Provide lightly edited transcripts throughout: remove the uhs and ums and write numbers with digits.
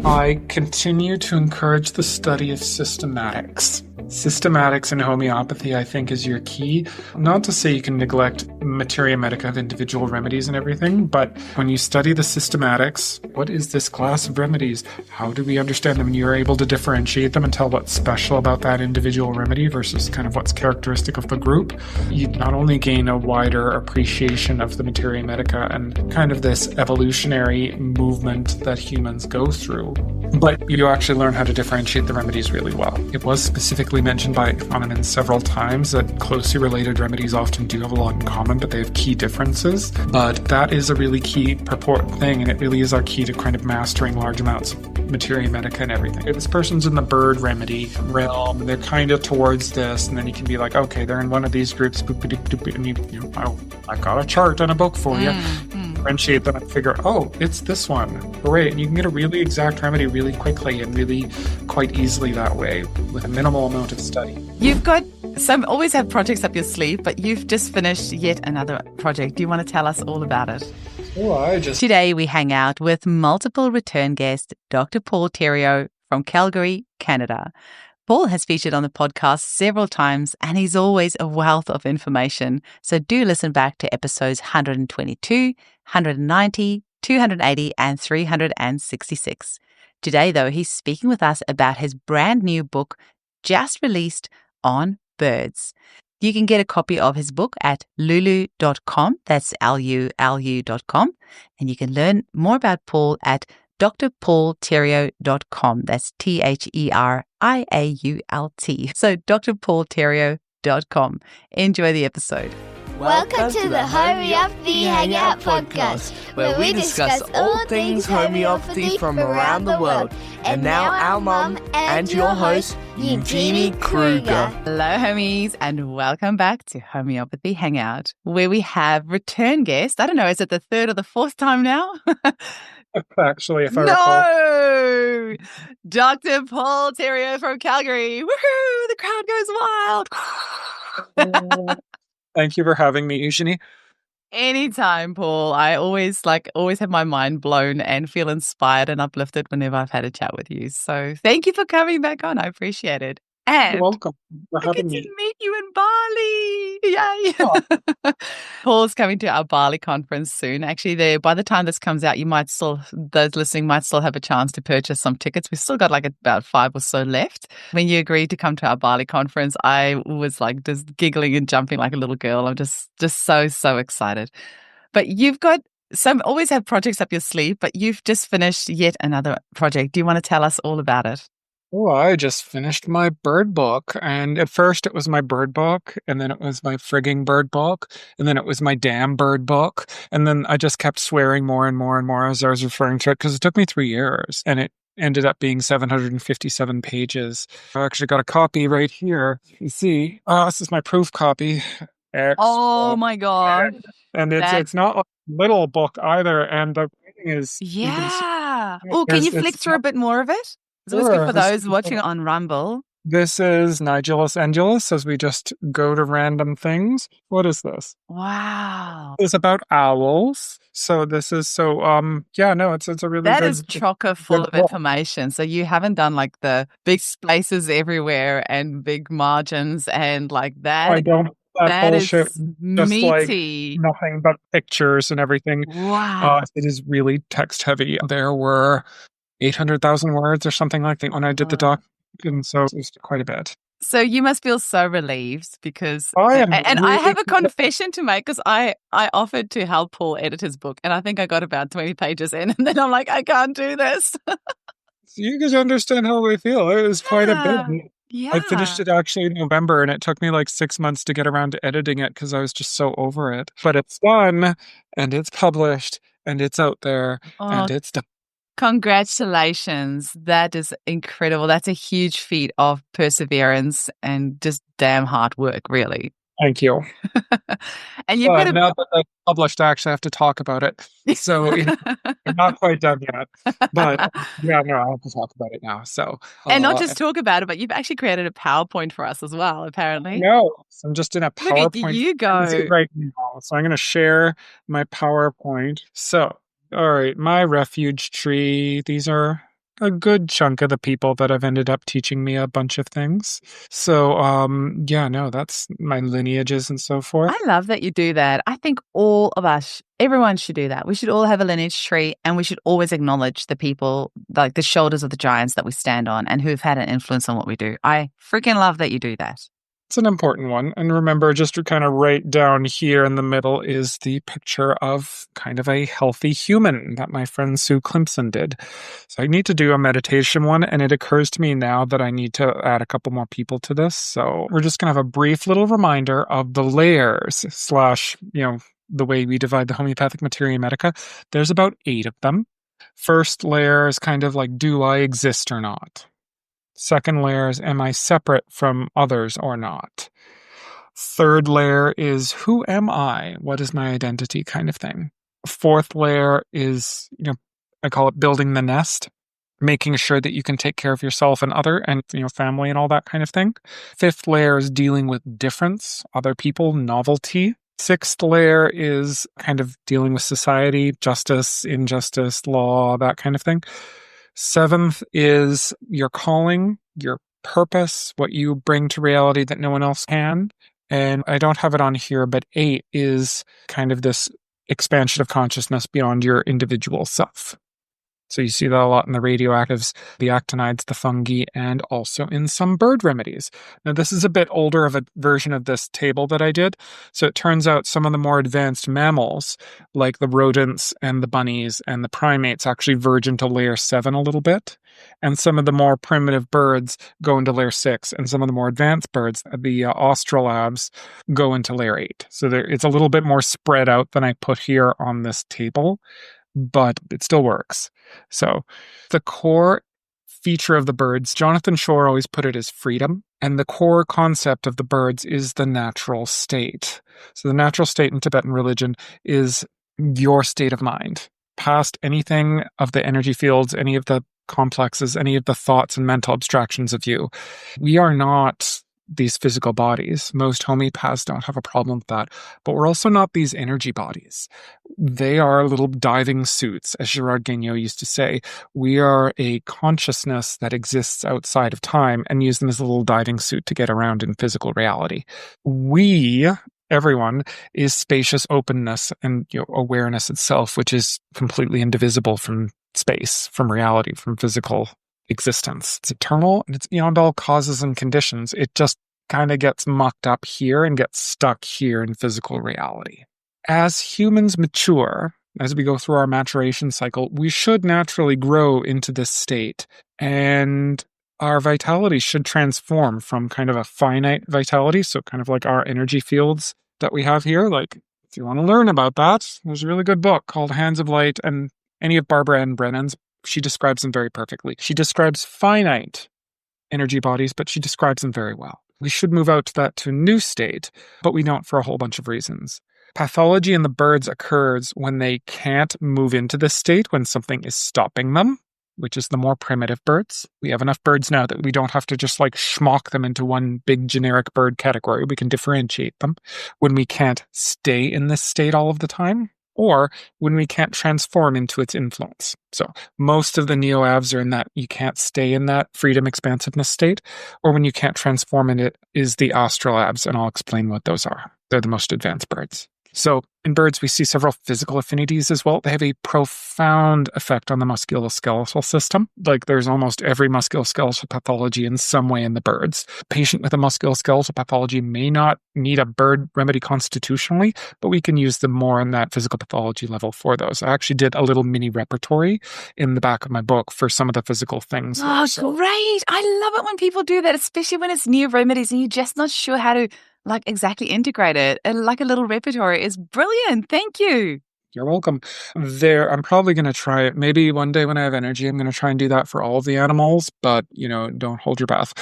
I continue to encourage the study of systematics. Systematics in homeopathy, I think, is your key. Not to say you can neglect materia medica of individual remedies and everything, but when you study the systematics, what is this class of remedies? How do we understand them? And you're able to differentiate them and tell what's special about that individual remedy versus kind of what's characteristic of the group. You not only gain a wider appreciation of the materia medica and kind of this evolutionary movement that humans go through, but you actually learn how to differentiate the remedies really well. It was specifically mentioned by Hahnemann several times that closely related remedies often do have a lot in common, but they have key differences. But that is a really key purport thing, and it really is our key to kind of mastering large amounts of materia medica and everything. If this person's in the bird remedy realm, they're kind of towards this, and then you can be like, okay, they're in one of these groups, and you know, I got a chart and a book for you. Differentiate them and figure, oh, it's this one. Great. And you can get a really exact remedy really quickly and really quite easily that way with a minimal amount of study. You've got always have projects up your sleeve, but you've just finished yet another project. Do you want to tell us all about it? Today we hang out with multiple return guest, Dr. Paul Theriault from Calgary, Canada. Paul has featured on the podcast several times, and he's always a wealth of information. So do listen back to episodes 122, 190, 280, and 366. Today, though, he's speaking with us about his brand new book, just released, on birds. You can get a copy of his book at lulu.com. That's lulu.com. And you can learn more about Paul at drpaultheriault.com. That's THERIAULT. So drpaultheriault.com. Enjoy the episode. Welcome to the Homeopathy Hangout Podcast, where we discuss all things homeopathy from around the world. And now our mum and your host, Eugenie Kruger. Hello, homies, and welcome back to Homeopathy Hangout, where we have return guests. I don't know, is it the third or the fourth time now? Actually, if I recall. No! Dr. Paul Theriault from Calgary. Woohoo! The crowd goes wild. Thank you for having me, Eugenie. Anytime, Paul. I always have my mind blown and feel inspired and uplifted whenever I've had a chat with you. So thank you for coming back on. I appreciate it. And you're welcome for having me. I get to meet you in Bali. Yay. Oh. Paul's coming to our Bali conference soon. Actually, by the time this comes out, those listening might still have a chance to purchase some tickets. We've still got about 5 or so left. When you agreed to come to our Bali conference, I was like just giggling and jumping like a little girl. I'm just so excited. But you've got always have projects up your sleeve, but you've just finished yet another project. Do you want to tell us all about it? Oh, I just finished my bird book, and at first it was my bird book, and then it was my frigging bird book, and then it was my damn bird book, and then I just kept swearing more and more and more as I was referring to it, because it took me 3 years, and it ended up being 757 pages. I actually got a copy right here. You see, this is my proof copy. Oh my God. And it's not a little book either, and the writing is... Yeah. Oh, can you flick through a bit more of it? It's always good for those watching on Rumble. This is Nigellus Endulus as we just go to random things. What is this? Wow. It's about owls. So this is it's a really that good, is chocker full of information. So you haven't done like the big spaces everywhere and big margins and like that. I don't. That bullshit, is meaty. Like nothing but pictures and everything. Wow. It is really text heavy. There were 800,000 words or something like that when I did the doc, and so it was quite a bit. So you must feel so relieved because I have a confession to make because I offered to help Paul edit his book and I think I got about 20 pages in and then I'm like, I can't do this. You guys understand how I feel. It was quite a bit. Yeah. I finished it actually in November, and it took me like 6 months to get around to editing it because I was just so over it. But it's done, and it's published, and it's out there, and it's done. Congratulations. That is incredible. That's a huge feat of perseverance and just damn hard work, really. Thank you. And you've got now that it's published, I actually have to talk about it. So I'm not quite done yet. But I have to talk about it now. So and not just talk about it, but you've actually created a PowerPoint for us as well, apparently. No, I'm just in a PowerPoint. Look at you go. Right now. So I'm going to share my PowerPoint. So, all right, my refuge tree. These are a good chunk of the people that have ended up teaching me a bunch of things. So, that's my lineages and so forth. I love that you do that. I think all of us, everyone should do that. We should all have a lineage tree, and we should always acknowledge the people, like the shoulders of the giants that we stand on and who've had an influence on what we do. I freaking love that you do that. It's an important one. And remember, just to kind of right down here in the middle is the picture of kind of a healthy human that my friend Sue Clemson did. So I need to do a meditation one, and it occurs to me now that I need to add a couple more people to this. So we're just going to have a brief little reminder of the layers / the way we divide the homeopathic materia medica. There's about 8 of them. First layer is kind of like, do I exist or not? Second layer is, am I separate from others or not? Third layer is, who am I? What is my identity kind of thing? Fourth layer is, I call it building the nest, making sure that you can take care of yourself and family and all that kind of thing. Fifth layer is dealing with difference, other people, novelty. Sixth layer is kind of dealing with society, justice, injustice, law, that kind of thing. Seventh is your calling, your purpose, what you bring to reality that no one else can. And I don't have it on here, but 8 is kind of this expansion of consciousness beyond your individual self. So you see that a lot in the radioactives, the actinides, the fungi, and also in some bird remedies. Now, this is a bit older of a version of this table that I did. So it turns out some of the more advanced mammals, like the rodents and the bunnies and the primates, actually verge into layer 7 a little bit. And some of the more primitive birds go into layer 6. And some of the more advanced birds, the astrolabs, go into layer 8. So it's a little bit more spread out than I put here on this table, but it still works. So the core feature of the birds, Jonathan Shore always put it as freedom. And the core concept of the birds is the natural state. So the natural state in Tibetan religion is your state of mind. Past anything of the energy fields, any of the complexes, any of the thoughts and mental abstractions of you. We are not these physical bodies. Most homeopaths don't have a problem with that. But we're also not these energy bodies. They are little diving suits, as Gerard Guignot used to say. We are a consciousness that exists outside of time and use them as a little diving suit to get around in physical reality. Everyone is spacious openness and awareness itself, which is completely indivisible from space, from reality, from physical existence. It's eternal and it's beyond all causes and conditions. It just kind of gets mucked up here and gets stuck here in physical reality. As humans mature, as we go through our maturation cycle, we should naturally grow into this state, and our vitality should transform from kind of a finite vitality, so kind of like our energy fields that we have here. Like, if you want to learn about that, there's a really good book called Hands of Light, and any of Barbara Ann Brennan's, she describes them very perfectly. She describes finite energy bodies, but she describes them very well. We should move out to a new state, but we don't for a whole bunch of reasons. Pathology in the birds occurs when they can't move into this state, when something is stopping them, which is the more primitive birds. We have enough birds now that we don't have to just schmuck them into one big generic bird category. We can differentiate them. When we can't stay in this state all of the time, or when we can't transform into its influence. So most of the neo-avs are in that you can't stay in that freedom expansiveness state, or when you can't transform in it is the astrolabs, and I'll explain what those are. They're the most advanced birds. So in birds, we see several physical affinities as well. They have a profound effect on the musculoskeletal system. There's almost every musculoskeletal pathology in some way in the birds. A patient with a musculoskeletal pathology may not need a bird remedy constitutionally, but we can use them more on that physical pathology level for those. I actually did a little mini repertory in the back of my book for some of the physical things. Oh, great. I love it when people do that, especially when it's new remedies and you're just not sure how to exactly integrate it. And a little repertory is brilliant. Thank you. You're welcome. I'm probably going to try it. Maybe one day when I have energy, I'm going to try and do that for all of the animals, but, don't hold your breath.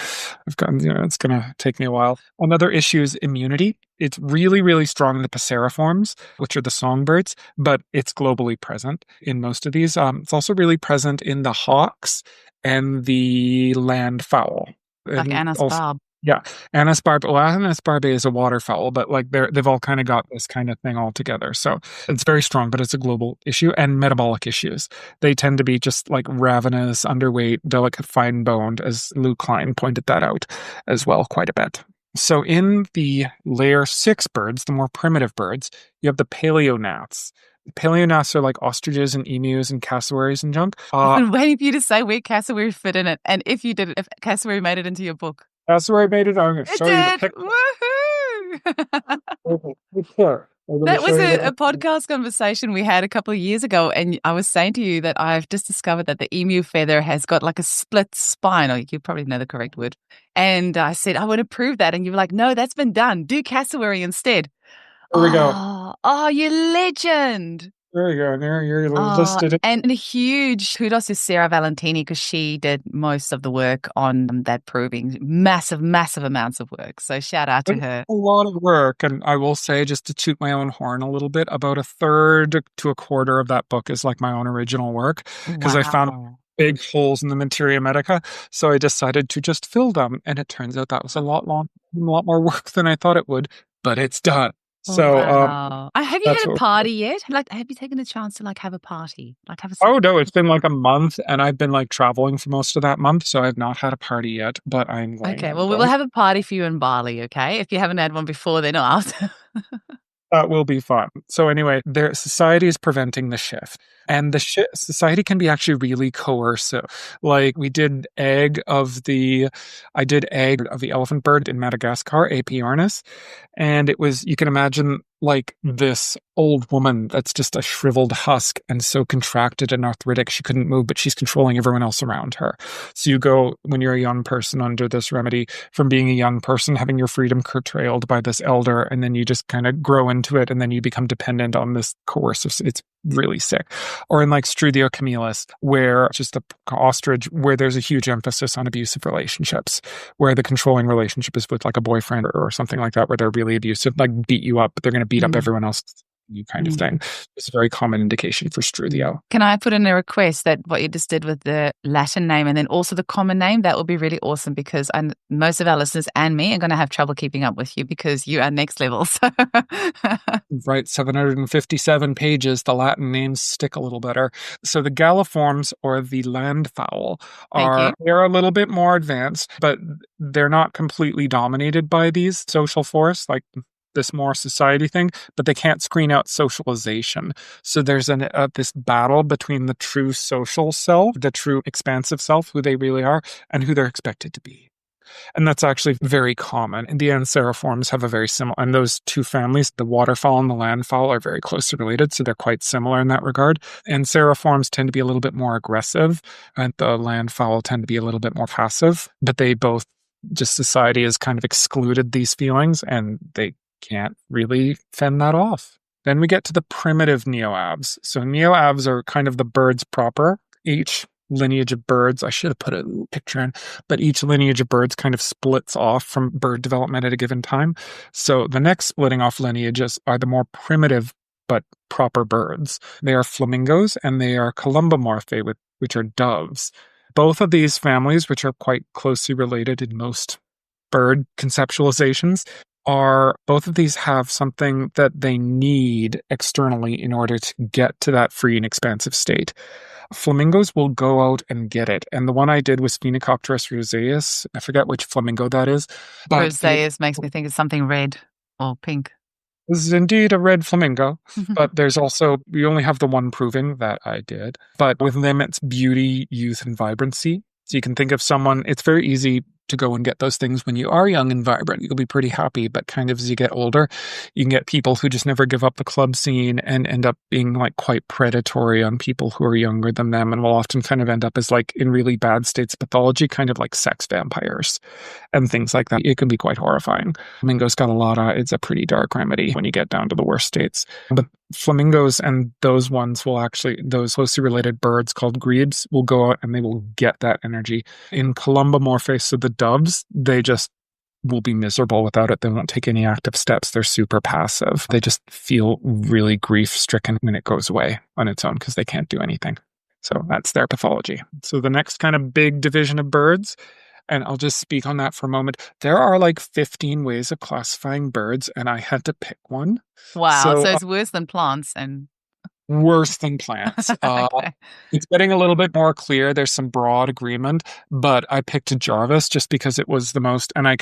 it's going to take me a while. Another issue is immunity. It's really, really strong in the passeriforms, which are the songbirds, but it's globally present in most of these. It's also really present in the hawks and the land fowl. Like Anna's barb. Yeah, Anas barbae. Well, Anas barbae is a waterfowl, but like they've all kind of got this kind of thing all together. So it's very strong, but it's a global issue. And metabolic issues. They tend to be just like ravenous, underweight, delicate, fine boned, as Lou Klein pointed that out as well quite a bit. So in the layer 6 birds, the more primitive birds, you have the paleognats. Paleognats are like ostriches and emus and cassowaries and junk. I've been waiting for you to say where cassowary fit in it, and if cassowary made it into your book. Cassowary made it. I'm going to show you the picture. Woohoo! That was a podcast conversation we had a couple of years ago, and I was saying to you that I've just discovered that the emu feather has got like a split spine, or you probably know the correct word. And I said, I want to prove that. And you were like, no, that's been done. Do cassowary instead. There we go. Oh, you legend. There you go. And there you're listed. And a huge kudos to Sarah Valentini, because she did most of the work on that proving. Massive amounts of work. So shout out to her. A lot of work. And I will say, just to toot my own horn a little bit, about a third to a quarter of that book is like my own original work, because I found big holes in the Materia Medica. So I decided to just fill them. And it turns out that was a lot more work than I thought it would, but it's done. So, have you had a party yet? Like, have you taken a chance to like have a party? Oh no, it's been like a month, and I've been like traveling for most of that month, so I've not had a party yet. But I'm going. Okay, well, we will have a party for you in Bali. Okay, if you haven't had one before, then after. That will be fun. So anyway, their society is preventing the shift. And the society can be actually really coercive. Like I did egg of the elephant bird in Madagascar, Apiornis. And it was, you can imagine like this old woman that's just a shriveled husk and so contracted and arthritic she couldn't move, but she's controlling everyone else around her. So you go, when you're a young person under this remedy, from being a young person, having your freedom curtailed by this elder, and then you just kind of grow into it, and then you become dependent on this coercive. It's really sick. Or in like Struthio camelis, where just a ostrich, where there's a huge emphasis on abusive relationships, where the controlling relationship is with like a boyfriend or something like that, where they're really abusive, like beat you up, but they're going to beat up everyone else, you kind of thing. It's a very common indication for Struthio. Can I put in a request that what you just did with the Latin name and then also the common name? That would be really awesome, because most of our listeners and me are going to have trouble keeping up with you because you are next level. So. Right, 757 pages. The Latin names stick a little better. So the galliforms, or the landfowl, they're a little bit more advanced, but they're not completely dominated by these social forests, like this more society thing, but they can't screen out socialization. So there's this battle between the true social self, the true expansive self, who they really are, and who they're expected to be. And that's actually very common. And the anseriforms have a very similar, and those two families, the waterfowl and the landfowl, are very closely related, so they're quite similar in that regard. Anseriforms tend to be a little bit more aggressive, and the landfowl tend to be a little bit more passive, but they both, just society has kind of excluded these feelings, and they can't really fend that off. Then we get to the primitive neoabs. So neoabs are kind of the birds proper. Each lineage of birds, I should have put a picture in, but each lineage of birds kind of splits off from bird development at a given time. So the next splitting off lineages are the more primitive but proper birds. They are flamingos and they are columbomorphae, which are doves. Both of these families, which are quite closely related in most bird conceptualizations, both of these have something that they need externally in order to get to that free and expansive state. Flamingos will go out and get it. And the one I did was Phoenicopterus roseus. I forget which flamingo that is. Roseus makes me think it's something red or pink. This is indeed a red flamingo, but there's also, we only have the one proving that I did. But with them, it's beauty, youth, and vibrancy. So you can think of someone, it's very easy to go and get those things when you are young and vibrant. You'll be pretty happy, but kind of as you get older, you can get people who just never give up the club scene and end up being like quite predatory on people who are younger than them, and will often kind of end up as like in really bad states of pathology, kind of like sex vampires and things like that. It can be quite horrifying. Flamingo scalata, it's a pretty dark remedy when you get down to the worst states. But flamingos and those ones will actually, those closely related birds called grebes will go out and they will get that energy. In columbomorphae, so the doves, they just will be miserable without it. They won't take any active steps. They're super passive. They just feel really grief-stricken when it goes away on its own because they can't do anything. So that's their pathology. So the next kind of big division of birds And I'll just speak on that for a moment. There are like 15 ways of classifying birds, and I had to pick one. Wow. So it's worse than plants and Worse than plants. okay. It's getting a little bit more clear. There's some broad agreement, but I picked Jarvis just because it was the most, and I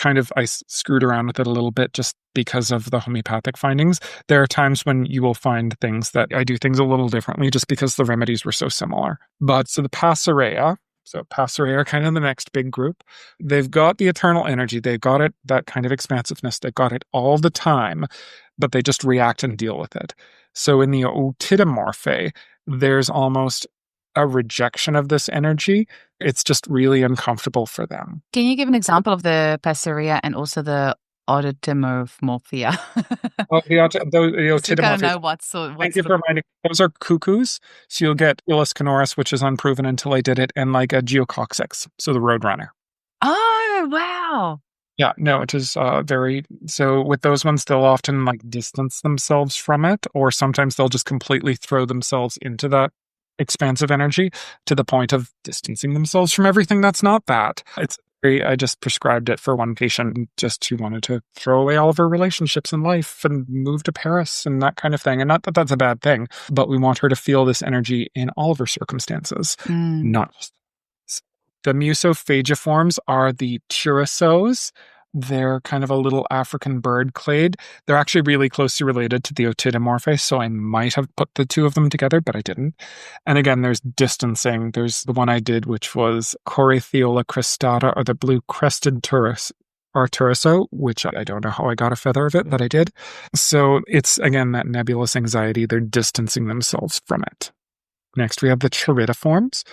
screwed around with it a little bit just because of the homeopathic findings. There are times when you will find things that I do things a little differently just because the remedies were so similar. But so the Passerea, are kind of the next big group. They've got the eternal energy. They've got it, that kind of expansiveness. They've got it all the time, but they just react and deal with it. So in the otidomorphae, there's almost a rejection of this energy. It's just really uncomfortable for them. Can you give an example of the Passerea and also the otidomorphia? The otidomorphae. Know what's Thank you for reminding. Those are cuckoos. So you'll get Ulus canoris, which is unproven until I did it, and like a geococcyx, so the roadrunner. Oh, wow. Yeah, no, it is so with those ones, they'll often like distance themselves from it, or sometimes they'll just completely throw themselves into that expansive energy to the point of distancing themselves from everything that's not that. I just prescribed it for one patient just who wanted to throw away all of her relationships in life and move to Paris and that kind of thing. And not that that's a bad thing, but we want her to feel this energy in all of her circumstances, not just the musophagiforms are the Theriauts. They're kind of a little African bird clade. They're actually really closely related to the otidomorphae, so I might have put the two of them together, but I didn't. And again, there's distancing. There's the one I did, which was Coryphaeola cristata, or the blue-crested Theriault, which I don't know how I got a feather of it, but I did. So it's, again, that nebulous anxiety. They're distancing themselves from it. Next, we have the Charidiforms.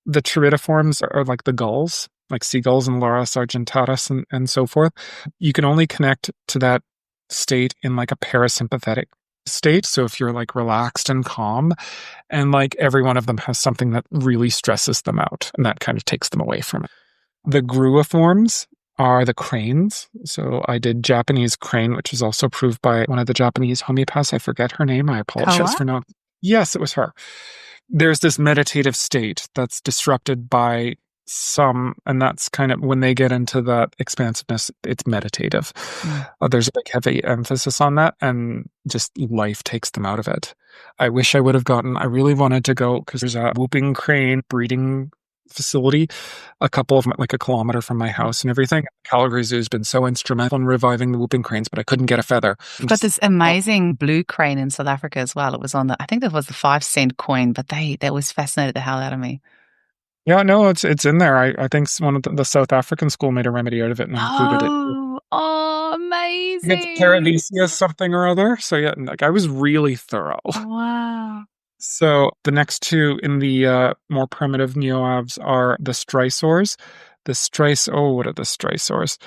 The Charidiforms are like the gulls, like seagulls and Laurus argentatus and so forth. You can only connect to that state in like a parasympathetic state. So if you're like relaxed and calm, and like every one of them has something that really stresses them out, and that kind of takes them away from it. The Gruiforms are the cranes. So I did Japanese crane, which was also proved by one of the Japanese homeopaths. I forget her name. I apologize for not. Yes, it was her. There's this meditative state that's disrupted by some, and that's kind of when they get into that expansiveness, it's meditative. There's a big heavy emphasis on that, and just life takes them out of it. I wish I would have I really wanted to go, because there's a whooping crane breeding facility a couple of like a kilometer from my house and everything. Calgary Zoo has been so instrumental in reviving the whooping cranes, but I couldn't get a feather. We've got this amazing blue crane in South Africa as well. It was on I think that was the 5-cent coin, but that was fascinated the hell out of me. Yeah, no, it's in there. I think one of the South African school made a remedy out of it and included it. Oh, amazing! It's Paradisia something or other. So yeah, like I was really thorough. Wow. So the next two in the more primitive neoavs are the Strysaurs. What are the Strysaurs?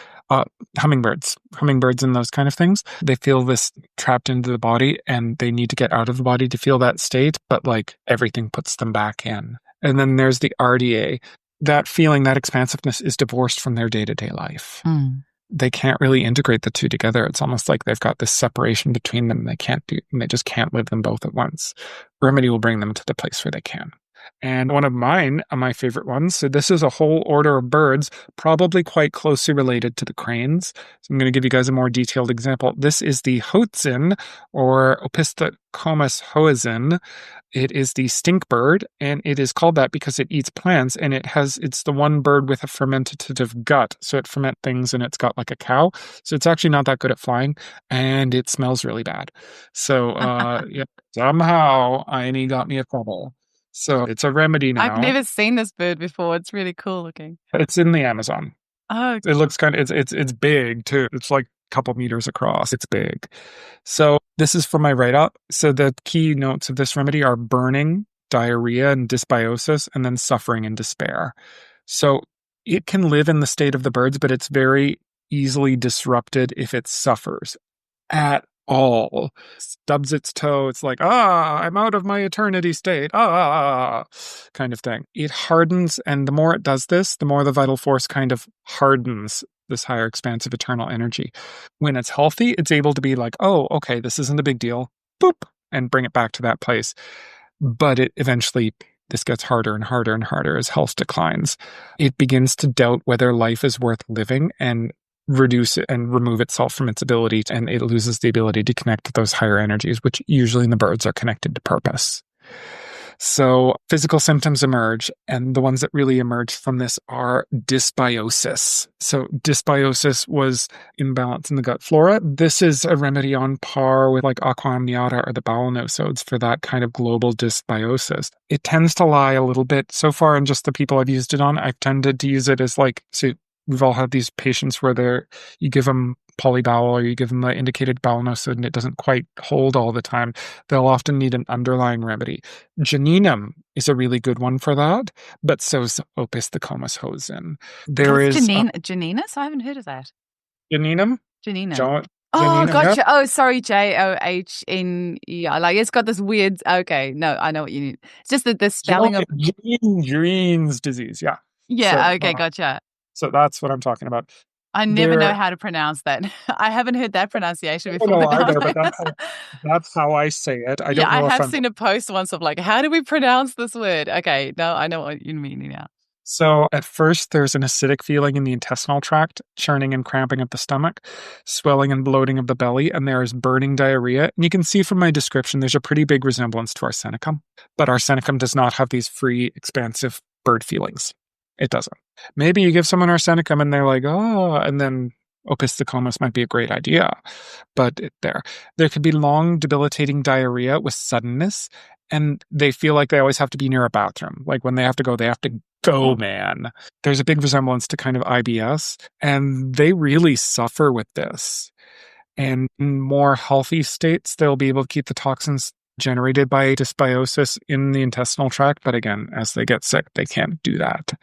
Hummingbirds and those kind of things. They feel this trapped into the body, and they need to get out of the body to feel that state, but like everything puts them back in. And then there's the RDA. That feeling, that expansiveness is divorced from their day-to-day life. They can't really integrate the two together. It's almost like they've got this separation between them. They just can't live them both at once. Remedy will bring them to the place where they can. And one of my favorite ones, so this is a whole order of birds, probably quite closely related to the cranes. So I'm going to give you guys a more detailed example. This is the Hoatzin, or Opisthecomus hoazin. It is the stink bird, and it is called that because it eats plants, and it's the one bird with a fermentative gut. So it ferments things, and it's got like a cow. So it's actually not that good at flying, and it smells really bad. So somehow Aini got me a trouble. So it's a remedy now. I've never seen this bird before. It's really cool looking. It's in the Amazon. Oh, it looks kind of it's big too. It's like a couple meters across. It's big. So this is for my write-up. So the key notes of this remedy are burning, diarrhea, and dysbiosis, and then suffering and despair. So it can live in the state of the birds, but it's very easily disrupted if it suffers at all. Stubs its toe. It's like, I'm out of my eternity state. Kind of thing. It hardens, and the more it does this, the more the vital force kind of hardens this higher expansive eternal energy. When it's healthy, it's able to be like, okay, this isn't a big deal. Boop, and bring it back to that place. But it eventually this gets harder and harder and harder as health declines. It begins to doubt whether life is worth living and reduce it and remove itself from its ability, and it loses the ability to connect to those higher energies, which usually in the birds are connected to purpose. So physical symptoms emerge, and the ones that really emerge from this are dysbiosis. So dysbiosis was imbalance in the gut flora. This is a remedy on par with like aqua amniota or the bowel nosodes for that kind of global dysbiosis. It tends to lie a little bit. So far, in just the people I've used it on, I've tended to use it as like, so we've all had these patients where you give them polybowel or you give them the indicated bowel nosode and it doesn't quite hold all the time. They'll often need an underlying remedy. Geninum is a really good one for that, but so's opisthocomus hosen. Geninus? I haven't heard of that. Geninum? Geninum. Oh, gotcha. Yep. Oh, sorry, Johne. Like it's got this weird. Okay, no, I know what you mean. It's just that the spelling of Green's disease. Yeah. Yeah. So, okay, gotcha. So that's what I'm talking about. I never know how to pronounce that. I haven't heard that pronunciation before. I don't know either, but that's how I say it. I have seen a post once of like, how do we pronounce this word? Okay, no, I know what you mean now. So at first, there's an acidic feeling in the intestinal tract, churning and cramping of the stomach, swelling and bloating of the belly, and there is burning diarrhea. And you can see from my description, there's a pretty big resemblance to arsenicum. But arsenicum does not have these free, expansive bird feelings. It doesn't. Maybe you give someone arsenicum and they're like, oh, and then opisthocomus might be a great idea. But there could be long, debilitating diarrhea with suddenness, and they feel like they always have to be near a bathroom. Like when they have to go, man. There's a big resemblance to kind of IBS, and they really suffer with this. And in more healthy states, they'll be able to keep the toxins generated by dysbiosis in the intestinal tract. But again, as they get sick, they can't do that.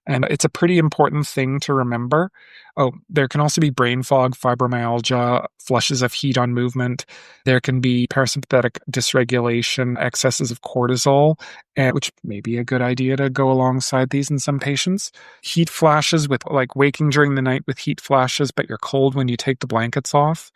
And it's a pretty important thing to remember. Oh, there can also be brain fog, fibromyalgia, flushes of heat on movement. There can be parasympathetic dysregulation, excesses of cortisol, which may be a good idea to go alongside these in some patients. Heat flashes with like waking during the night with heat flashes, but you're cold when you take the blankets off.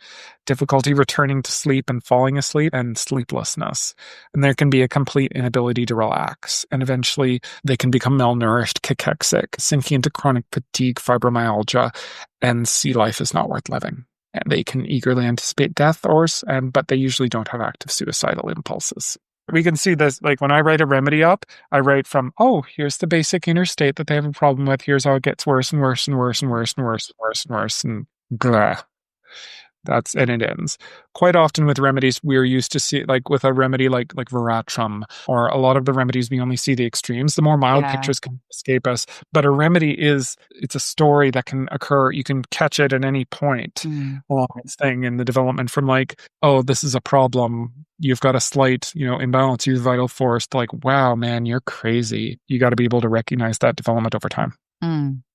Difficulty returning to sleep and falling asleep, and sleeplessness. And there can be a complete inability to relax. And eventually they can become malnourished, cachexic, sinking into chronic fatigue, fibromyalgia, and see life is not worth living. And they can eagerly anticipate death, but they usually don't have active suicidal impulses. We can see this, like when I write a remedy up, I write from, here's the basic inner state that they have a problem with. Here's how it gets worse and worse and worse and worse and worse and worse and worse and blah. And it ends. Quite often with remedies, we're used to see, like with a remedy like veratrum, or a lot of the remedies, we only see the extremes. The more mild pictures can escape us. But a remedy it's a story that can occur. You can catch it at any point along its thing in the development, from like, this is a problem. You've got a slight, imbalance, your vital force, to like, wow, man, you're crazy. You got to be able to recognize that development over time.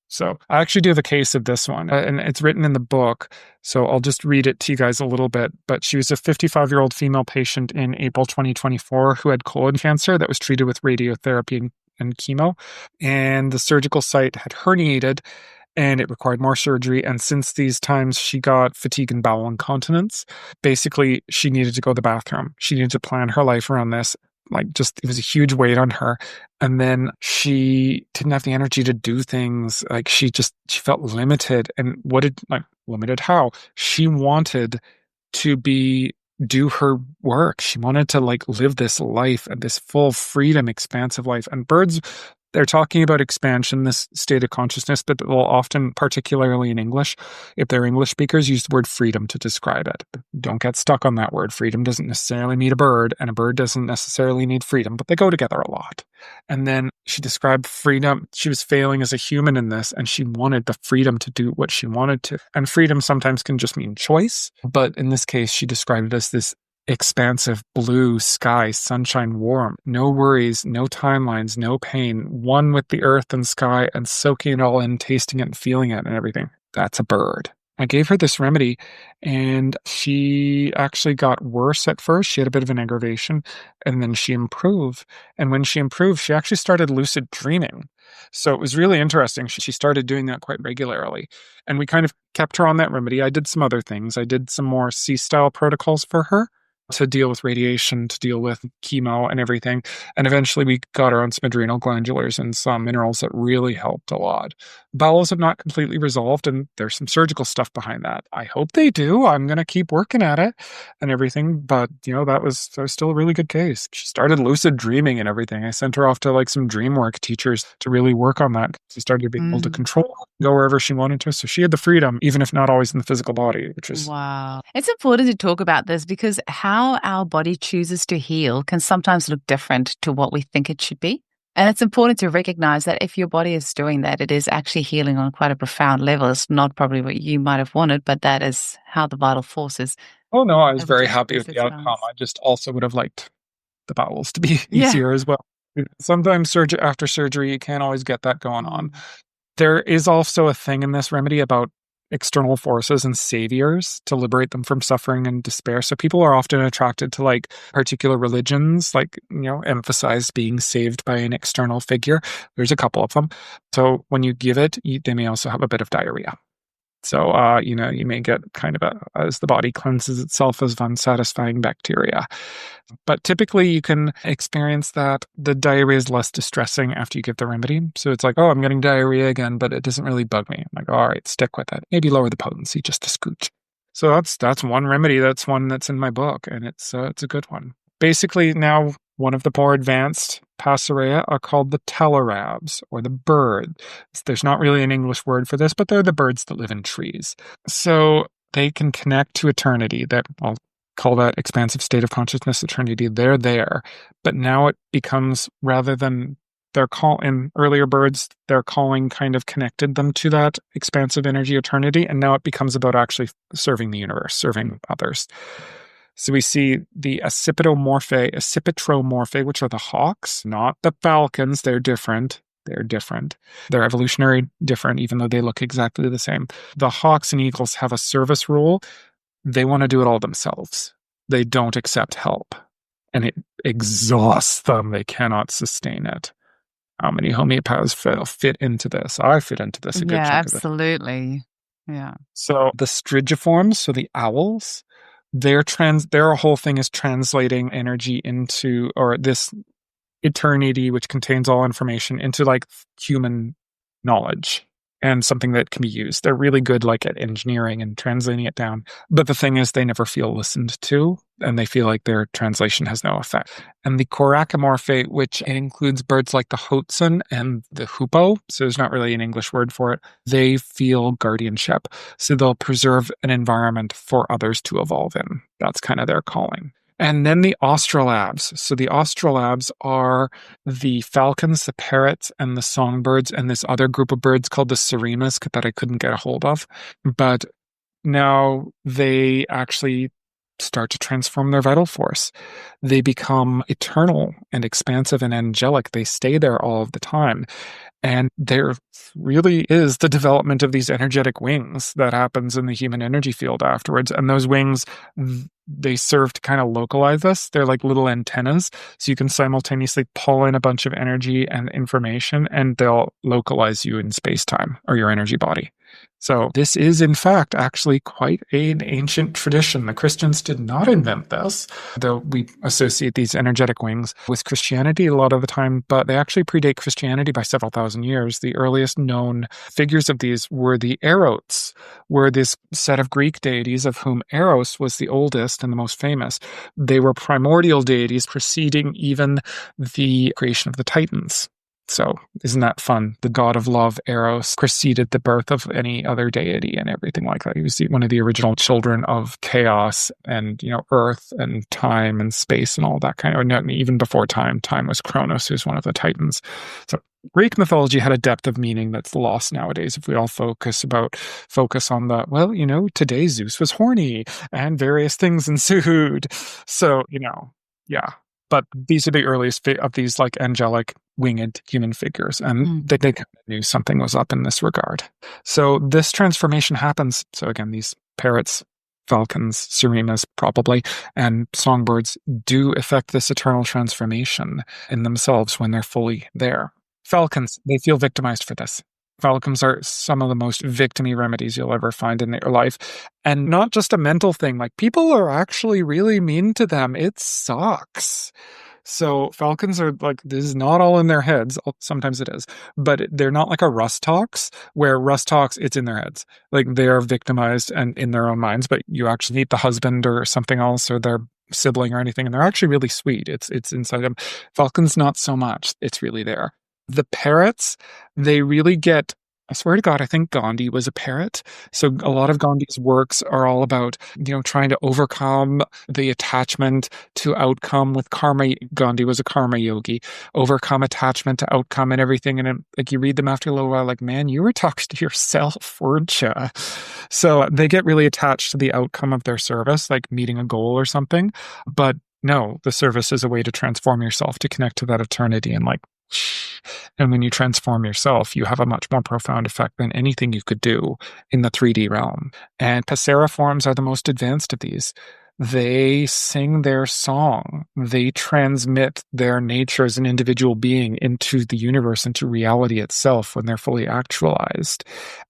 So I actually do the case of this one, and it's written in the book, so I'll just read it to you guys a little bit. But she was a 55-year-old female patient in April 2024 who had colon cancer that was treated with radiotherapy and chemo, and the surgical site had herniated, and it required more surgery. And since these times, she got fatigue and bowel incontinence. Basically, she needed to go to the bathroom. She needed to plan her life around this. It was a huge weight on her. And then she didn't have the energy to do things. Like she felt limited. And limited how? She wanted to do her work. She wanted to live this life and this full freedom, expansive life. And birds, they're talking about expansion, this state of consciousness, but they'll often, particularly in English, if they're English speakers, use the word freedom to describe it. Don't get stuck on that word. Freedom doesn't necessarily mean a bird, and a bird doesn't necessarily need freedom, but they go together a lot. And then she described freedom. She was failing as a human in this, and she wanted the freedom to do what she wanted to. And freedom sometimes can just mean choice, but in this case, she described it as this expansive blue sky, sunshine, warm, no worries, no timelines, no pain, one with the earth and sky, and soaking it all in, tasting it and feeling it and everything. That's a bird. I gave her this remedy, and she actually got worse at first. She had a bit of an aggravation, and then she improved. And when she improved, she actually started lucid dreaming. So it was really interesting. She started doing that quite regularly. And we kind of kept her on that remedy. I did some other things. I did some more C-style protocols for her. to deal with radiation, to deal with chemo and everything. And eventually we got her on some adrenal glandulars and some minerals that really helped a lot. Bowels have not completely resolved, and there's some surgical stuff behind that. I hope they do. I'm going to keep working at it and everything. But, that was still a really good case. She started lucid dreaming and everything. I sent her off to like some dream work teachers to really work on that. She started being able to control, go wherever she wanted to. So she had the freedom, even if not always in the physical body, which is... Wow. It's important to talk about this because how our body chooses to heal can sometimes look different to what we think it should be. And it's important to recognize that if your body is doing that, it is actually healing on quite a profound level. It's not probably what you might have wanted, but that is how the vital forces. Oh, no, I was very happy with the outcome. I just also would have liked the bowels to be easier as well. Sometimes after surgery, you can't always get that going on. There is also a thing in this remedy about external forces and saviors to liberate them from suffering and despair. So people are often attracted to like particular religions, like, emphasize being saved by an external figure. There's a couple of them. So when you give it, they may also have a bit of diarrhea. So, you may get kind of as the body cleanses itself of unsatisfying bacteria. But typically you can experience that the diarrhea is less distressing after you give the remedy. So it's like, oh, I'm getting diarrhea again, but it doesn't really bug me. I'm like, all right, stick with it. Maybe lower the potency just a scooch. So that's one remedy. That's one that's in my book, and it's a good one. Basically, now one of the more advanced Passerea are called the telerabs, or the bird. There's not really an English word for this, but they're the birds that live in trees. So they can connect to eternity. That I'll call that expansive state of consciousness, eternity. They're there, but now it becomes, rather than in earlier birds, their calling kind of connected them to that expansive energy, eternity, and now it becomes about actually serving the universe, serving others. So we see the accipitromorphae, which are the hawks, not the falcons. They're different. They're evolutionary different, even though they look exactly the same. The hawks and eagles have a service rule. They want to do it all themselves. They don't accept help. And it exhausts them. They cannot sustain it. How many homeopaths fit into this? I fit into this a good chunk of it. Absolutely. Yeah. So the strigiforms, so the owls, their whole thing is translating energy into, or this eternity, which contains all information, into like human knowledge and something that can be used. They're really good like at engineering and translating it down. But the thing is, they never feel listened to, and they feel like their translation has no effect. And the Korachomorphae, which includes birds like the Hoatzin and the Hoopoe, so there's not really an English word for it, they feel guardianship. So they'll preserve an environment for others to evolve in. That's kind of their calling. And then the Australabs. So the Australabs are the falcons, the parrots, and the songbirds, and this other group of birds called the Syremas that I couldn't get a hold of. But now they actually start to transform their vital force. They become eternal and expansive and angelic. They stay there all of the time. And there really is the development of these energetic wings that happens in the human energy field afterwards. And those wings, they serve to kind of localize us. They're like little antennas. So you can simultaneously pull in a bunch of energy and information, and they'll localize you in space-time or your energy body. So this is, in fact, actually quite an ancient tradition. The Christians did not invent this, though we associate these energetic wings with Christianity a lot of the time, but they actually predate Christianity by several thousand years. The earliest known figures of these were the Erotes, were this set of Greek deities of whom Eros was the oldest and the most famous. They were primordial deities preceding even the creation of the Titans. So isn't that fun? The god of love, Eros, preceded the birth of any other deity and everything like that. He was one of the original children of chaos and, earth and time and space and all that kind of, even before time. Time was Kronos, who's one of the Titans. So Greek mythology had a depth of meaning that's lost nowadays if we all focus on the, today Zeus was horny and various things ensued. So, yeah. But these are the earliest of these like angelic winged human figures, and they kind of knew something was up in this regard. So this transformation happens. So again, these parrots, falcons, Syremas probably, and songbirds do affect this eternal transformation in themselves when they're fully there. Falcons, they feel victimized for this. Falcons are some of the most victim-y remedies you'll ever find in your life. And not just a mental thing. Like, people are actually really mean to them. It sucks. So falcons are like, this is not all in their heads. Sometimes it is, but they're not like a Rust Talks, where Rust Talks, it's in their heads. Like, they are victimized and in their own minds, but you actually meet the husband or something else or their sibling or anything, and they're actually really sweet. It's inside them. Falcons, not so much. It's really there. The parrots, they really get, I swear to God, I think Gandhi was a parrot. So a lot of Gandhi's works are all about, trying to overcome the attachment to outcome with karma. Gandhi was a karma yogi, overcome attachment to outcome and everything. And like, you read them after a little while, like, man, you were talking to yourself, weren't you? So they get really attached to the outcome of their service, like meeting a goal or something. But no, the service is a way to transform yourself, to connect to that eternity. And when you transform yourself, you have a much more profound effect than anything you could do in the 3D realm. And passeriforms are the most advanced of these. They sing their song. They transmit their nature as an individual being into the universe, into reality itself when they're fully actualized.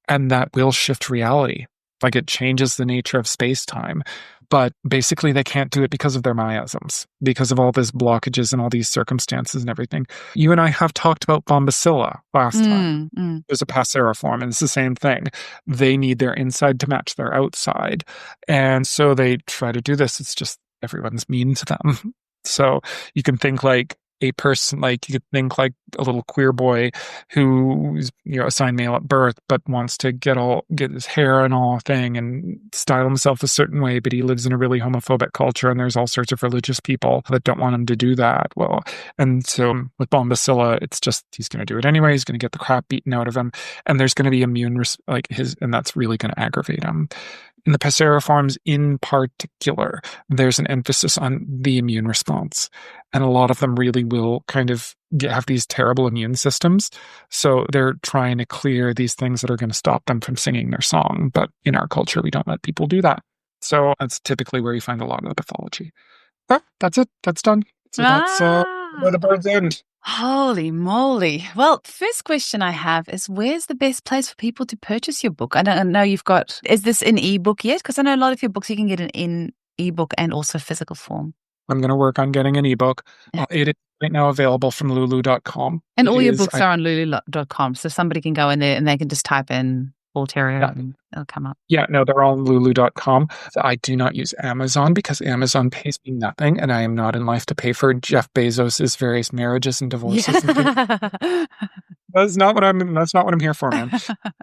And that will shift reality. Like, it changes the nature of space-time. But basically, they can't do it because of their miasms, because of all these blockages and all these circumstances and everything. You and I have talked about Bombacilla last time. There's a passeriform, and it's the same thing. They need their inside to match their outside. And so they try to do this. It's just everyone's mean to them. So you can think like a person, like, you could think like a little queer boy who's, assigned male at birth, but wants to get his hair and all thing and style himself a certain way, but he lives in a really homophobic culture, and there's all sorts of religious people that don't want him to do that. Well, and so with Bombacilla, it's just, he's going to do it anyway. He's going to get the crap beaten out of him, and there's going to be and that's really going to aggravate him. In the passeriforms in particular, there's an emphasis on the immune response. And a lot of them really will kind of have these terrible immune systems. So they're trying to clear these things that are going to stop them from singing their song. But in our culture, we don't let people do that. So that's typically where you find a lot of the pathology. But that's it. That's done. So that's where the birds end. Holy moly. Well, first question I have is, where's the best place for people to purchase your book? I don't know, is this in ebook yet? Because I know a lot of your books you can get in ebook and also physical form. I'm going to work on getting an ebook. Yeah. It is right now available from lulu.com. And all your books are on lulu.com. So somebody can go in there and they can just type in Paul Theriault and it'll come up. Yeah, no, they're all on lulu.com. I do not use Amazon because Amazon pays me nothing, and I am not in life to pay for Jeff Bezos' various marriages and divorces. Yeah. That's not what I'm here for, man.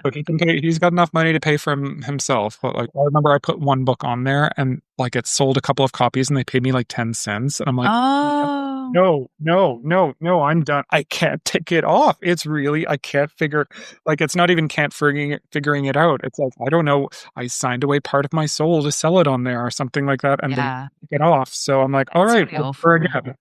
Look, he's got enough money to pay for himself. But like, I remember I put one book on there, and like, it sold a couple of copies, and they paid me like 10 cents. And I'm like, no, I'm done. I can't take it off. It's really, I can't figure, like, it's not even figuring it out. It's like, I don't know. I signed away part of my soul to sell it on there or something like that, and they take it off. So I'm like, all right, again.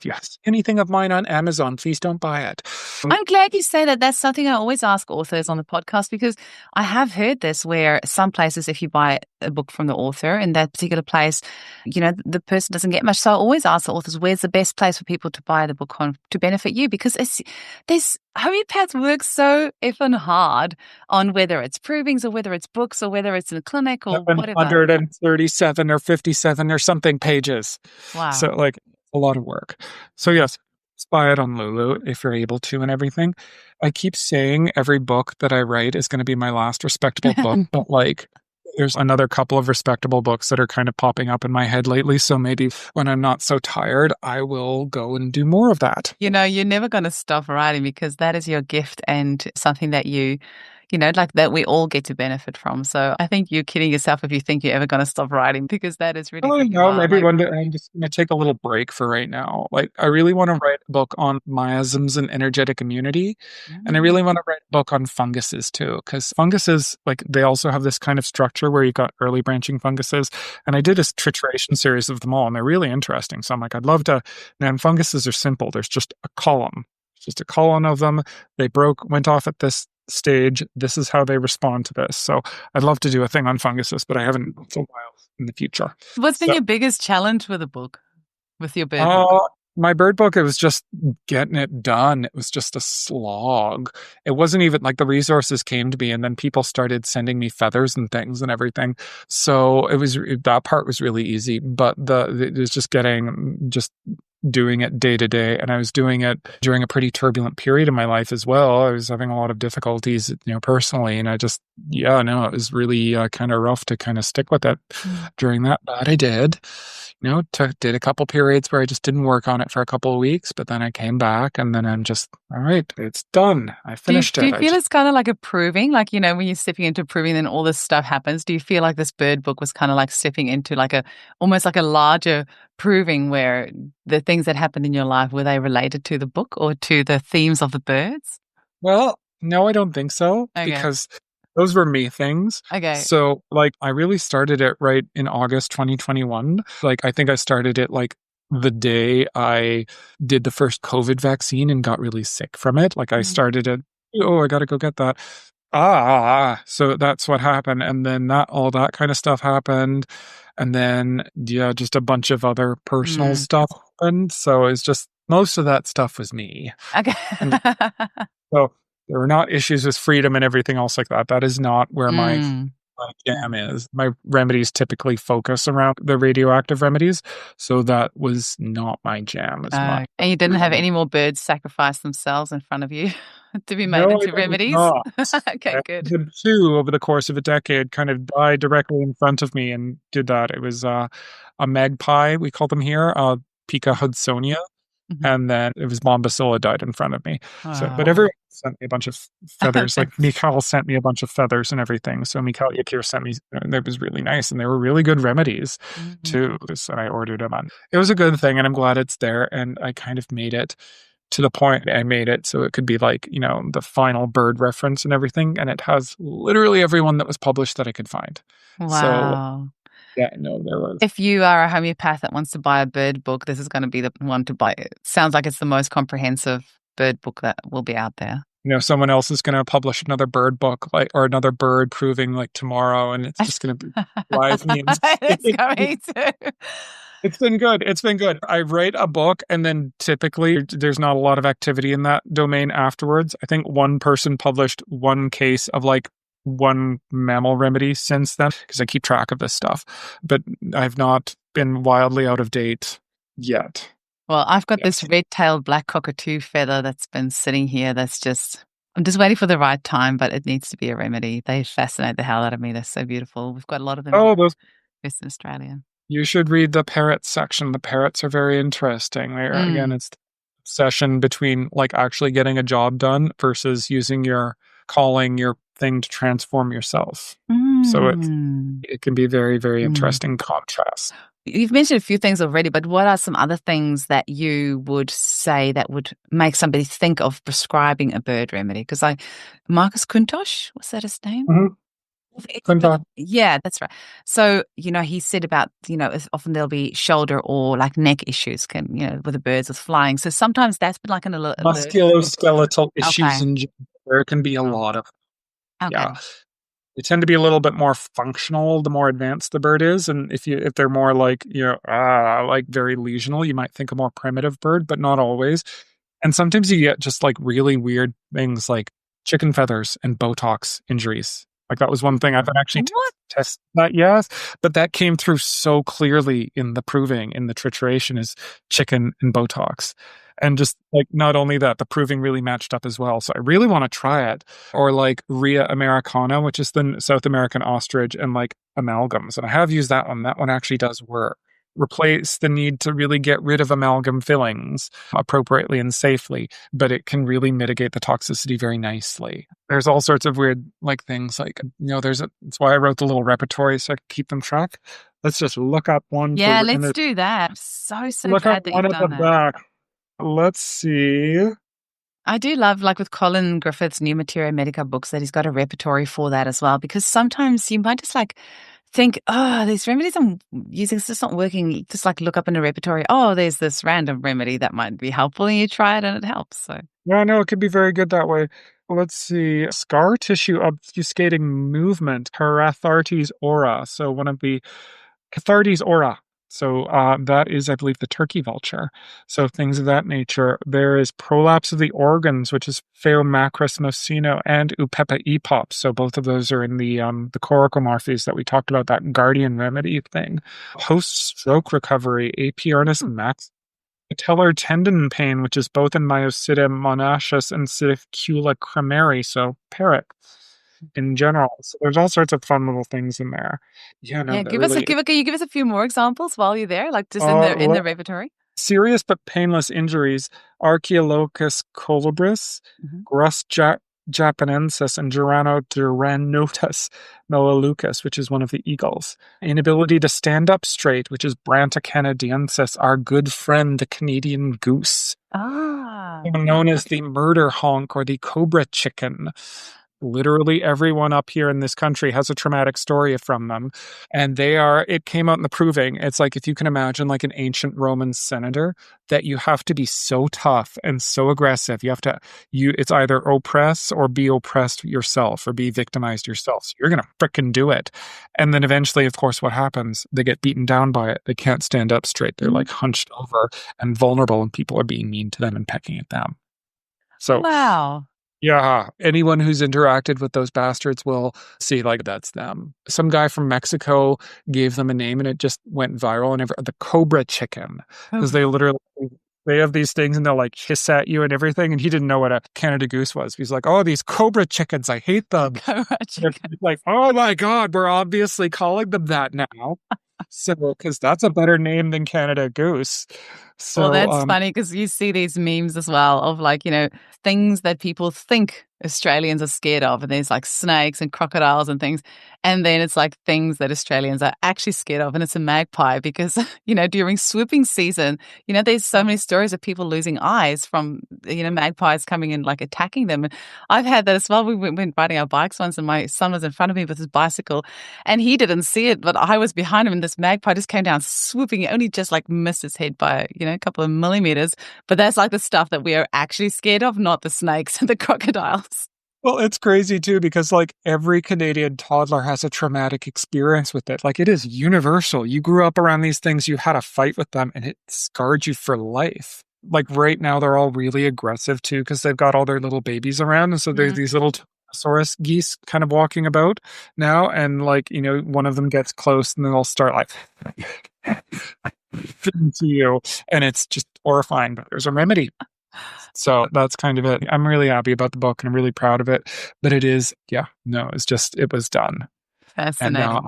Yes. Anything of mine on Amazon, please don't buy it. I'm glad you say that. That's something I always ask authors on the podcast, because I have heard this where some places, if you buy a book from the author in that particular place, the person doesn't get much. So I always ask the authors, where's the best place for people to buy the book to benefit you? Because homeopaths work so effing hard on whether it's provings or whether it's books or whether it's in a clinic or whatever. 137 or 57 or something pages. Wow. So like, a lot of work. So yes, buy it on Lulu if you're able to and everything. I keep saying every book that I write is going to be my last respectable book, but like, there's another couple of respectable books that are kind of popping up in my head lately. So maybe when I'm not so tired, I will go and do more of that. You're never going to stop writing, because that is your gift and something that like that we all get to benefit from. So I think you're kidding yourself if you think you're ever going to stop writing, because that is really... Oh, no, maybe one day. I'm just going to take a little break for right now. Like, I really want to write a book on miasms and energetic immunity. Mm-hmm. And I really want to write a book on funguses too, because funguses, like, they also have this kind of structure where you got early branching funguses. And I did a trituration series of them all, and they're really interesting. So I'm like, I'd love to... And funguses are simple. There's just a column. It's just a column of them. They went off at this stage. This is how they respond to this. So I'd love to do a thing on funguses, but I haven't for a while in the future. What's been your biggest challenge with the book? With your book? My bird book, it was just getting it done. It was just a slog. It wasn't even like the resources came to me, and then people started sending me feathers and things and everything. So that part was really easy, but it was just doing it day to day. And I was doing it during a pretty turbulent period in my life as well. I was having a lot of difficulties, personally. And it was really kind of rough to kind of stick with it during that. But I did. Did a couple periods where I just didn't work on it for a couple of weeks, but then I came back and then I'm just, all right, it's done. I finished it. Do you feel it's kind of like a proving, like, when you're stepping into proving, then all this stuff happens? Do you feel like this bird book was kind of like stepping into almost like a larger proving where the things that happened in your life, were they related to the book or to the themes of the birds? Well, no, I don't think so, because those were me things. Okay. So, I really started it right in August 2021. I think I started it the day I did the first COVID vaccine and got really sick from it. I started it, I got to go get that. So that's what happened. And then all that kind of stuff happened. And then, just a bunch of other personal stuff happened. So it's just, most of that stuff was me. Okay. So there were not issues with freedom and everything else like that. That is not where my jam is. My remedies typically focus around the radioactive remedies. So that was not my jam as much. And you didn't have any more birds sacrifice themselves in front of you to be made into remedies? Okay, good. The two over the course of a decade kind of died directly in front of me and did that. It was a magpie, we call them here, Pica hudsonia. And then it was Bombacilla died in front of me. So, but everyone sent me a bunch of feathers. Mikhail sent me a bunch of feathers and everything. So Mikhail Yakir sent me, that was really nice. And they were really good remedies too. So I ordered them on. It was a good thing and I'm glad it's there. And I kind of made it to the point I made it so it could be the final bird reference and everything. And it has literally everyone that was published that I could find. Wow. So, yeah, no, there was. If you are a homeopath that wants to buy a bird book, this is going to be the one to buy. It sounds like it's the most comprehensive bird book that will be out there. Someone else is going to publish another bird book, or another bird proving tomorrow, and it's just going to be drive me. It's going to. It's been good. It's been good. I write a book, and then typically there's not a lot of activity in that domain afterwards. I think one person published one case of one mammal remedy since then, because I keep track of this stuff, but I've not been wildly out of date yet. Well, I've got this red-tailed black cockatoo feather that's been sitting here. I'm just waiting for the right time, but it needs to be a remedy. They fascinate the hell out of me. They're so beautiful. We've got a lot of them in Western Australia. You should read the parrots section. The parrots are very interesting. Again, it's the obsession between actually getting a job done versus using your calling, your thing to transform yourself. So it can be very, very interesting contrast. You've mentioned a few things already, but what are some other things that you would say that would make somebody think of prescribing a bird remedy? Because Marcus Kuntosh, was that his name? Kuntosh. Yeah, that's right. So, he said about, often there'll be shoulder or neck issues with the birds with flying. So sometimes that's been an alert. Musculoskeletal issues, and there can be a lot of. Okay. Yeah. They tend to be a little bit more functional the more advanced the bird is, and if they're more very lesional, you might think a more primitive bird, but not always. And sometimes you get just really weird things like chicken feathers and Botox injuries. That was one thing I've been actually tested that, yes, but that came through so clearly in the proving, in the trituration, is chicken and Botox. And just not only that, the proving really matched up as well. So I really want to try it. Or Rhea americana, which is the South American ostrich, and amalgams. And I have used that one. That one actually does work. Replace the need to really get rid of amalgam fillings appropriately and safely, but it can really mitigate the toxicity very nicely. There's all sorts of weird things that's why I wrote the little repertory so I could keep them track. Let's just look up one. Yeah, let's do that. So glad that you've done that. Back. Let's see. I do love, with Colin Griffith's new Materia Medica books, that he's got a repertory for that as well, because sometimes you might just think, these remedies I'm using, it's just not working. Just look up in a repertory, there's this random remedy that might be helpful, and you try it and it helps. So yeah, no, it could be very good that way. Let's see. Scar tissue obfuscating movement, Cathartes aura. So one of the Cathartes aura. So that is, I believe, the turkey vulture. So things of that nature. There is prolapse of the organs, which is Phaeomacris mocino and Upepa epops. So both of those are in the coracomorphes that we talked about, that guardian remedy thing. Post-stroke recovery, Apiornis max. Patellar tendon pain, which is both in Myositta monacis and Siticula cremeri, so parrot in general. So there's all sorts of fun little things in there. Yeah, no, Can you give us a few more examples while you're there, like just in the repertory? Serious but painless injuries: Archaeolochus colubris, Grus japanensis, and Duranotus melaleucus, which is one of the eagles. Inability to stand up straight, which is Branta canadiensis, our good friend, the Canadian goose. Known as the murder honk or the cobra chicken. Literally everyone up here in this country has a traumatic story from them. And it came out in the proving. It's like, if you can imagine like an ancient Roman senator, that you have to be so tough and so aggressive. It's either oppress or be oppressed yourself or be victimized yourself. So you're going to frickin' do it. And then eventually, of course, what happens? They get beaten down by it. They can't stand up straight. They're like hunched over and vulnerable, and people are being mean to them and pecking at them. So, wow. Yeah, anyone who's interacted with those bastards will see like that's them. Some guy from Mexico gave them a name and it just went viral, and the cobra chicken, because they have these things and they'll like hiss at you and everything, and he didn't know what a Canada goose was. He's like, oh, these cobra chickens, I hate them. Cobra chicken. Like, oh my God, we're obviously calling them that now. So, because that's a better name than Canada goose. So, well, that's funny, because you see these memes as well of like, things that people think Australians are scared of. And there's like snakes and crocodiles and things. And then it's like things that Australians are actually scared of. And it's a magpie because, during swooping season, there's so many stories of people losing eyes from, magpies coming and like attacking them. And I've had that as well. We went riding our bikes once and my son was in front of me with his bicycle and he didn't see it, but I was behind him and this magpie just came down swooping. It only just like missed his head by, a couple of millimeters. But that's like the stuff that we are actually scared of, not the snakes and the crocodiles. Well, it's crazy too, because like every Canadian toddler has a traumatic experience with it. Like, it is universal. You grew up around these things, you had a fight with them, and it scarred you for life. Like right now, they're all really aggressive too, because they've got all their little babies around. And so there's these little Tyrannosaurus geese kind of walking about now. And like, one of them gets close and then they'll start like to you. And it's just horrifying, but there's a remedy. So that's kind of it. I'm really happy about the book and I'm really proud of it. But it was done. Fascinating. And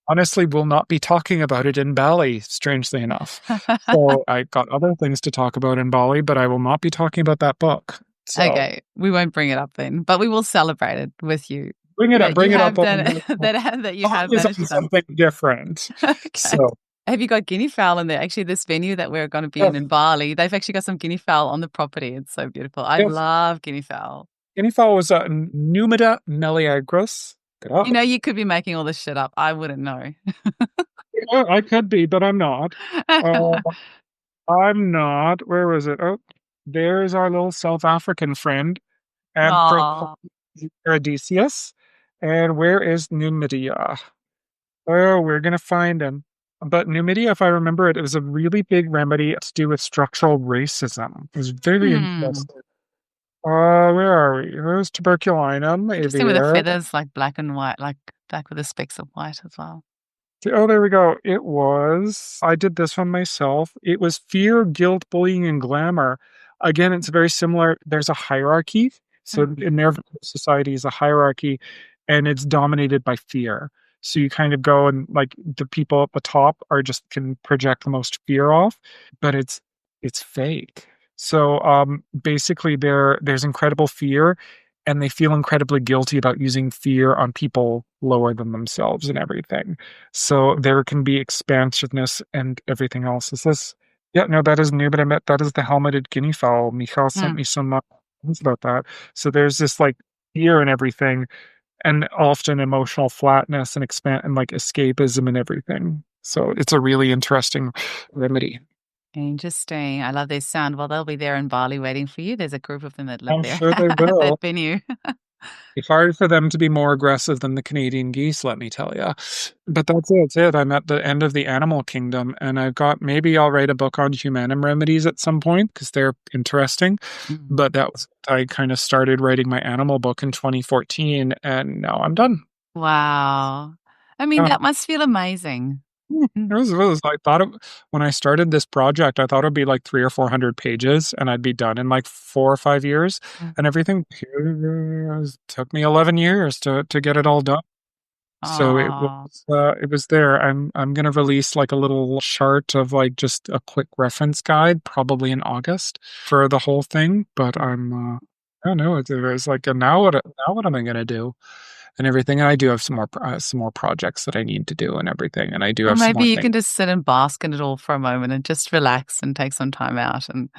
honestly, we'll not be talking about it in Bali, strangely enough. So I got other things to talk about in Bali, but I will not be talking about that book. So, okay, we won't bring it up then, but we will celebrate it with you. Bring it up. That you have something different. Okay. So. Have you got guinea fowl in there? Actually, this venue that we're going to be in Bali, they've actually got some guinea fowl on the property. It's so beautiful. I love guinea fowl. Guinea fowl was Numida meleagris. You could be making all this shit up. I wouldn't know. I could be, but I'm not. I'm not. Where was it? Oh, there's our little South African friend, Paradisius. And where is Numidia? Oh, we're going to find him. But Numidia, if I remember it was a really big remedy to do with structural racism. It was very interesting. Where are we? There's tuberculinum. Interesting with the feathers, like black and white, like black with the specks of white as well. Oh, there we go. I did this one myself. It was fear, guilt, bullying, and glamour. Again, it's very similar. There's a hierarchy. So in their society is a hierarchy, and it's dominated by fear. So you kind of go and like the people at the top can project the most fear off, but it's fake. So basically there's incredible fear and they feel incredibly guilty about using fear on people lower than themselves and everything. So there can be expansiveness and everything else. Is this? Yeah, no, that is new, but I met that is the helmeted guinea fowl. Michal sent me some things about that. So there's this like fear and everything. And often emotional flatness and like escapism and everything. So it's a really interesting remedy. Interesting. I love their sound. Well, they'll be there in Bali waiting for you. There's a group of them that live I'm there. sure they will. That venue. It's hard for them to be more aggressive than the Canadian geese, let me tell you. But that's it. I'm at the end of the animal kingdom, and maybe I'll write a book on humanum remedies at some point because they're interesting. But I kind of started writing my animal book in 2014, and now I'm done. Wow. I mean, that must feel amazing. It was. When I started this project, I thought it'd be like 300 or 400 pages and I'd be done in like 4 or 5 years. And everything took me 11 years to get it all done. So it was there. I'm going to release like a little chart of like just a quick reference guide, probably in August for the whole thing. But I don't know. It was like, now what am I going to do? And everything. And I do have some more projects that I need to do and everything. And I do have some more maybe you things. can just sit and bask in it all for a moment and just relax and take some time out. And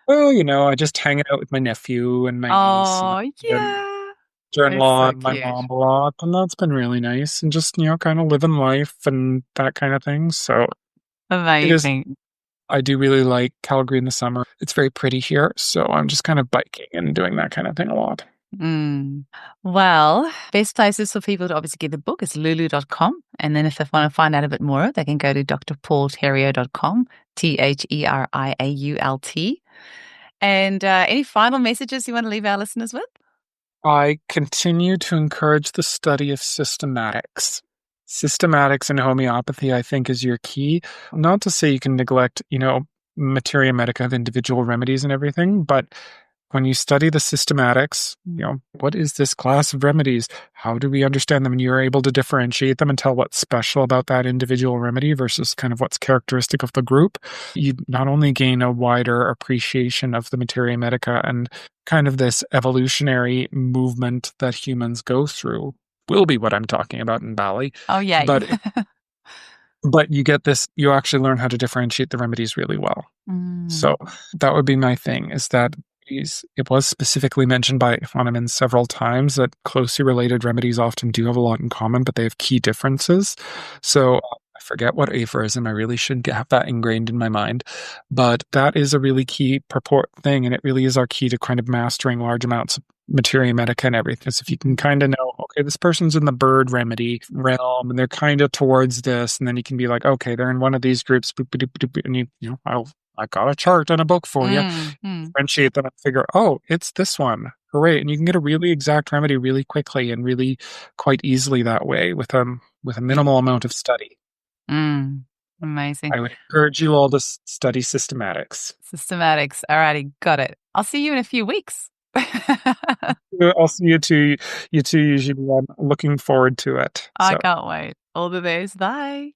well, I just hang out with my nephew and my niece. And in-law so and my cute. mom a lot, and that's been really nice. And just kind of living life and that kind of thing. So amazing. I do really like Calgary in the summer. It's very pretty here, so I'm just kind of biking and doing that kind of thing a lot. Well, best places for people to obviously get the book is lulu.com. And then if they want to find out a bit more, they can go to drpaultheriault.com, Theriault. And any final messages you want to leave our listeners with? I continue to encourage the study of systematics. Systematics in homeopathy, I think, is your key. Not to say you can neglect, materia medica of individual remedies and everything, but when you study the systematics, what is this class of remedies? How do we understand them? And you're able to differentiate them and tell what's special about that individual remedy versus kind of what's characteristic of the group. You not only gain a wider appreciation of the materia medica and kind of this evolutionary movement that humans go through will be what I'm talking about in Bali. Oh, yeah. But you get this, you actually learn how to differentiate the remedies really well. So that would be my thing, is that it was specifically mentioned by Hahnemann several times that closely related remedies often do have a lot in common, but they have key differences. So I forget what aphorism, I really should have that ingrained in my mind. But that is a really key purport thing, and it really is our key to kind of mastering large amounts of materia medica and everything. So if you can kind of know, okay, this person's in the bird remedy realm and they're kind of towards this, and then you can be like, okay, they're in one of these groups, and I got a chart and a book for you. Differentiate them and figure, it's this one. Hooray. And you can get a really exact remedy really quickly and really quite easily that way with a minimal amount of study. Amazing. I would encourage you all to study systematics. Systematics. Alrighty, got it. I'll see you in a few weeks. I'll see you too. Usually I'm looking forward to it. I can't wait. All the best. Bye.